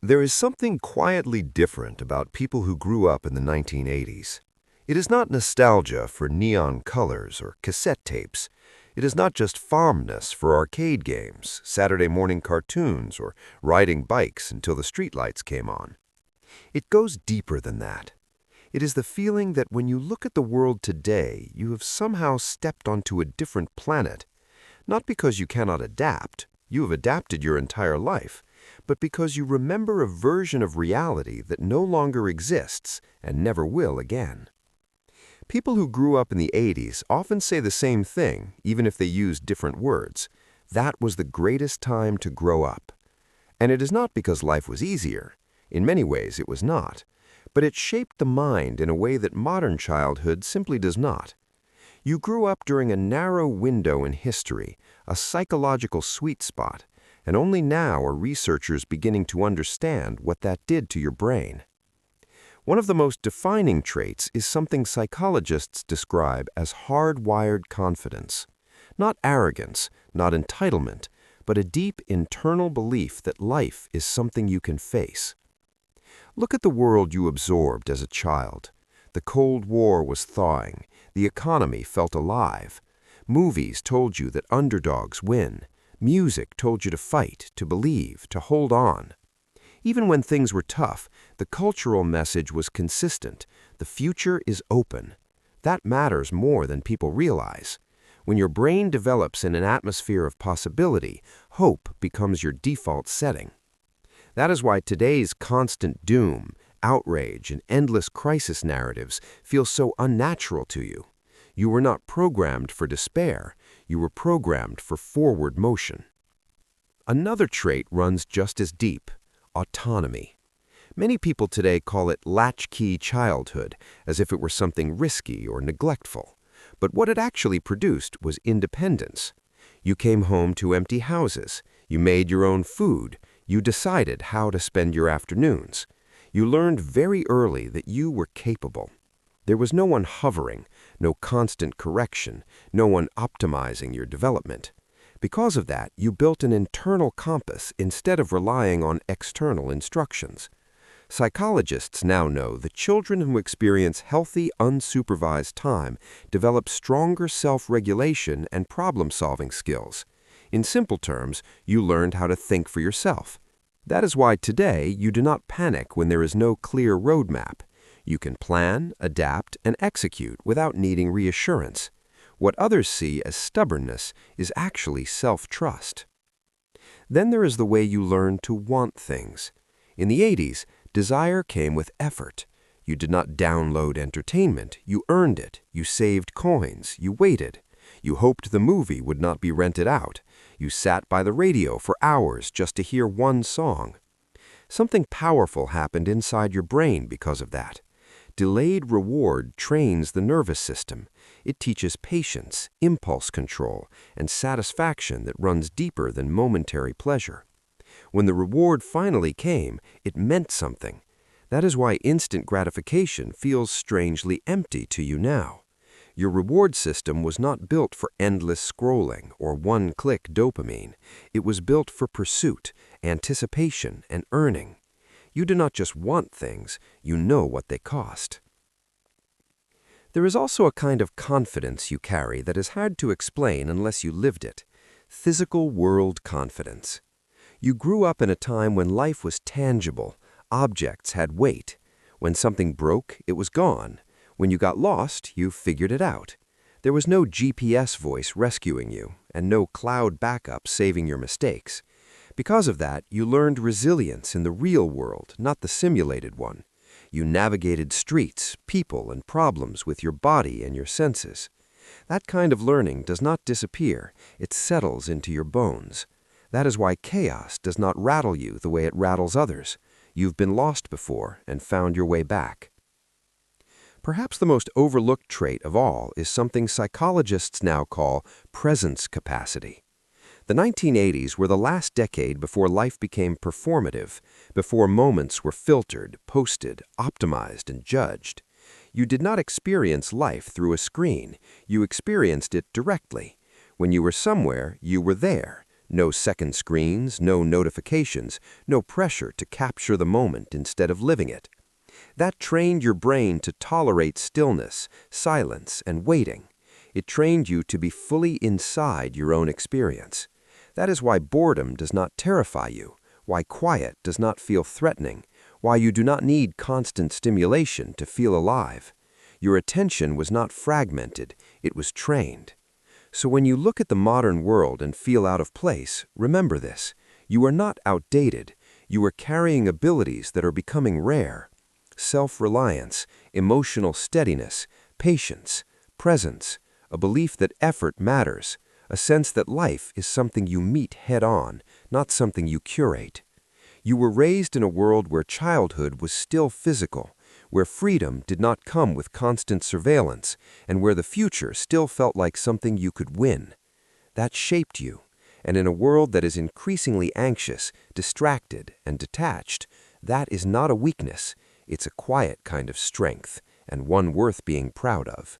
There is something quietly different about people who grew up in the 1980s. It is not nostalgia for neon colors or cassette tapes. It is not just fondness for arcade games, Saturday morning cartoons, or riding bikes until the streetlights came on. It goes deeper than that. It is the feeling that when you look at the world today, you have somehow stepped onto a different planet. Not because you cannot adapt, you have adapted your entire life, but because you remember a version of reality that no longer exists and never will again. People who grew up in the 80s often say the same thing, even if they use different words. That was the greatest time to grow up. And it is not because life was easier. In many ways, it was not. But it shaped the mind in a way that modern childhood simply does not. You grew up during a narrow window in history, a psychological sweet spot, and only now are researchers beginning to understand what that did to your brain. One of the most defining traits is something psychologists describe as hardwired confidence. Not arrogance, not entitlement, but a deep internal belief that life is something you can face. Look at the world you absorbed as a child. The Cold War was thawing. The economy felt alive. Movies told you that underdogs win. Music told you to fight, to believe, to hold on. Even when things were tough, the cultural message was consistent. The future is open. That matters more than people realize. When your brain develops in an atmosphere of possibility, hope becomes your default setting. That is why today's constant doom, outrage, and endless crisis narratives feel so unnatural to you. You were not programmed for despair. You were programmed for forward motion. Another trait runs just as deep: autonomy. Many people today call it latchkey childhood, as if it were something risky or neglectful. But what it actually produced was independence. You came home to empty houses. You made your own food. You decided how to spend your afternoons. You learned very early that you were capable. There was no one hovering, no constant correction, no one optimizing your development. Because of that, you built an internal compass instead of relying on external instructions. Psychologists now know that children who experience healthy, unsupervised time develop stronger self-regulation and problem-solving skills. In simple terms, you learned how to think for yourself. That is why today you do not panic when there is no clear roadmap. You can plan, adapt, and execute without needing reassurance. What others see as stubbornness is actually self-trust. Then there is the way you learn to want things. In the 80s, desire came with effort. You did not download entertainment. You earned it. You saved coins. You waited. You hoped the movie would not be rented out. You sat by the radio for hours just to hear one song. Something powerful happened inside your brain because of that. Delayed reward trains the nervous system. It teaches patience, impulse control, and satisfaction that runs deeper than momentary pleasure. When the reward finally came, it meant something. That is why instant gratification feels strangely empty to you now. Your reward system was not built for endless scrolling or one-click dopamine. It was built for pursuit, anticipation, and earning. You do not just want things, you know what they cost. There is also a kind of confidence you carry that is hard to explain unless you lived it. Physical world confidence. You grew up in a time when life was tangible, objects had weight. When something broke, it was gone. When you got lost, you figured it out. There was no GPS voice rescuing you, and no cloud backup saving your mistakes. Because of that, you learned resilience in the real world, not the simulated one. You navigated streets, people, and problems with your body and your senses. That kind of learning does not disappear. It settles into your bones. That is why chaos does not rattle you the way it rattles others. You've been lost before and found your way back. Perhaps the most overlooked trait of all is something psychologists now call presence capacity. The 1980s were the last decade before life became performative, before moments were filtered, posted, optimized, and judged. You did not experience life through a screen. You experienced it directly. When you were somewhere, you were there. No second screens, no notifications, no pressure to capture the moment instead of living it. That trained your brain to tolerate stillness, silence, and waiting. It trained you to be fully inside your own experience. That is why boredom does not terrify you, why quiet does not feel threatening, why you do not need constant stimulation to feel alive. Your attention was not fragmented, it was trained. So when you look at the modern world and feel out of place, remember this. You are not outdated. You are carrying abilities that are becoming rare. Self-reliance, emotional steadiness, patience, presence, a belief that effort matters, a sense that life is something you meet head-on, not something you curate. You were raised in a world where childhood was still physical, where freedom did not come with constant surveillance, and where the future still felt like something you could win. That shaped you, and in a world that is increasingly anxious, distracted, and detached, that is not a weakness, it's a quiet kind of strength, and one worth being proud of.